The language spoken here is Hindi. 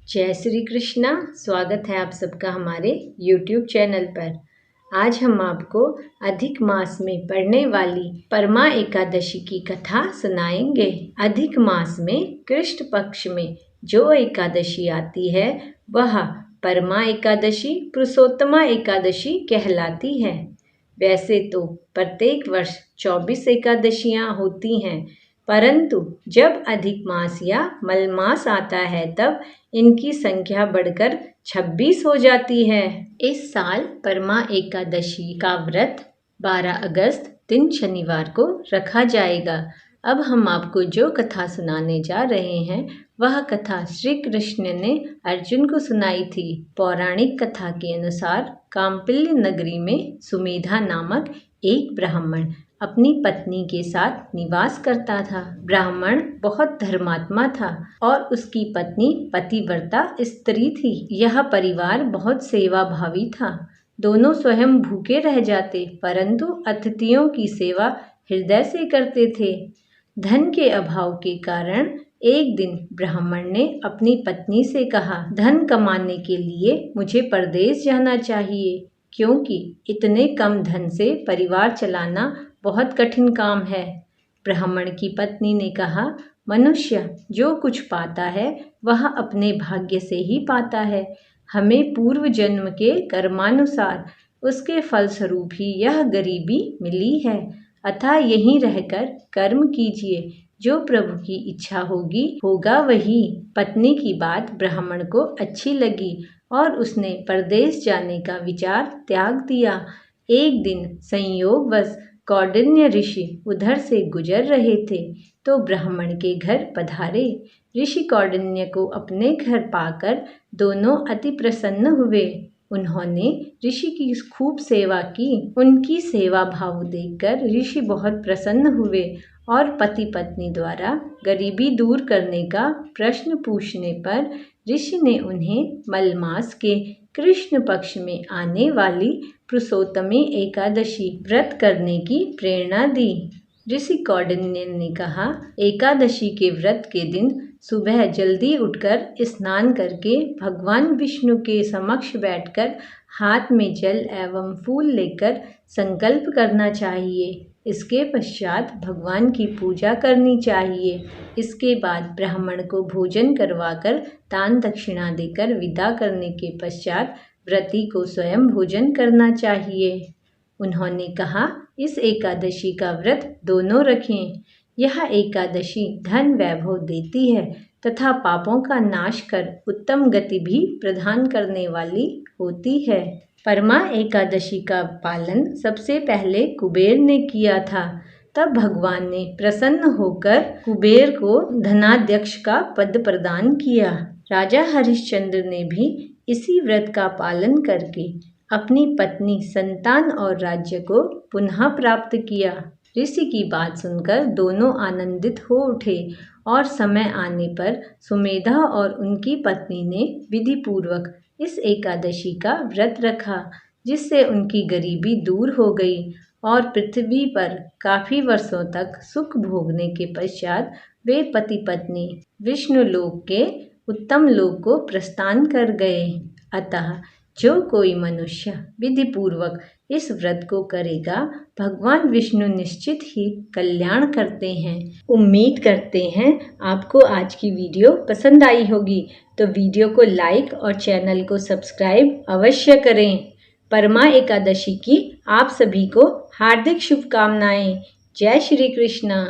जय श्री कृष्णा। स्वागत है आप सबका हमारे YouTube चैनल पर। आज हम आपको अधिक मास में पड़ने वाली परमा एकादशी की कथा सुनाएंगे। अधिक मास में कृष्ण पक्ष में जो एकादशी आती है वह परमा एकादशी पुरुषोत्तमा एकादशी कहलाती है। वैसे तो प्रत्येक वर्ष 24 एकादशियां होती हैं, परंतु जब अधिक मास या मलमास आता है तब इनकी संख्या बढ़कर 26 हो जाती है। इस साल परमा एकादशी का व्रत 12 अगस्त दिन शनिवार को रखा जाएगा। अब हम आपको जो कथा सुनाने जा रहे हैं वह कथा श्री कृष्ण ने अर्जुन को सुनाई थी। पौराणिक कथा के अनुसार काम्पिल्य नगरी में सुमेधा नामक एक ब्राह्मण अपनी पत्नी के साथ निवास करता था। ब्राह्मण बहुत धर्मात्मा था और उसकी पत्नी पतिव्रता स्त्री थी। यह परिवार बहुत सेवा भावी था। दोनों स्वयं भूखे रह जाते, परंतु अतिथियों की सेवा हृदय से करते थे। धन के अभाव के कारण एक दिन ब्राह्मण ने अपनी पत्नी से कहा, धन कमाने के लिए मुझे परदेश जाना चाहिए, क्योंकि इतने कम धन से परिवार चलाना बहुत कठिन काम है। ब्राह्मण की पत्नी ने कहा, मनुष्य जो कुछ पाता है वह अपने भाग्य से ही पाता है। हमें पूर्व जन्म के कर्मानुसार उसके फलस्वरूप ही यह गरीबी मिली है, अतः यहीं रहकर कर्म कीजिए, जो प्रभु की इच्छा होगी होगा वही। पत्नी की बात ब्राह्मण को अच्छी लगी और उसने परदेश जाने का विचार त्याग दिया। एक दिन संयोगवश कौंडिन्य ऋषि उधर से गुजर रहे थे तो ब्राह्मण के घर पधारे। ऋषि कौंडिन्य को अपने घर पाकर दोनों अति प्रसन्न हुए। उन्होंने ऋषि की खूब सेवा की। उनकी सेवा भाव देखकर ऋषि बहुत प्रसन्न हुए और पति पत्नी द्वारा गरीबी दूर करने का प्रश्न पूछने पर ऋषि ने उन्हें मलमास के कृष्ण पक्ष में आने वाली पुरुषोत्तमी एकादशी व्रत करने की प्रेरणा दी। ऋषि कौंडिन्य ने कहा, एकादशी के व्रत के दिन सुबह जल्दी उठकर स्नान करके भगवान विष्णु के समक्ष बैठकर हाथ में जल एवं फूल लेकर संकल्प करना चाहिए। इसके पश्चात भगवान की पूजा करनी चाहिए। इसके बाद ब्राह्मण को भोजन करवाकर दान दक्षिणा देकर विदा करने के पश्चात व्रती को स्वयं भोजन करना चाहिए। उन्होंने कहा, इस एकादशी का व्रत दोनों रखें। यह एकादशी धन वैभव देती है तथा पापों का नाश कर उत्तम गति भी प्रदान करने वाली होती है। परमा एकादशी का पालन सबसे पहले कुबेर ने किया था। तब भगवान ने प्रसन्न होकर कुबेर को धनाध्यक्ष का पद प्रदान किया। राजा हरिश्चंद्र ने भी इसी व्रत का पालन करके अपनी पत्नी, संतान और राज्य को पुनः प्राप्त किया। ऋषि की बात सुनकर दोनों आनंदित हो उठे और समय आने पर सुमेधा और उनकी पत्नी ने विधि पूर्वक इस एकादशी का व्रत रखा, जिससे उनकी गरीबी दूर हो गई और पृथ्वी पर काफी वर्षों तक सुख भोगने के पश्चात वे पति पत्नी विष्णु लोक के उत्तम लोक को प्रस्थान कर गए। अतः जो कोई मनुष्य विधि पूर्वक इस व्रत को करेगा, भगवान विष्णु निश्चित ही कल्याण करते हैं। उम्मीद करते हैं आपको आज की वीडियो पसंद आई होगी, तो वीडियो को लाइक और चैनल को सब्सक्राइब अवश्य करें। परमा एकादशी की आप सभी को हार्दिक शुभकामनाएं। जय श्री कृष्णा।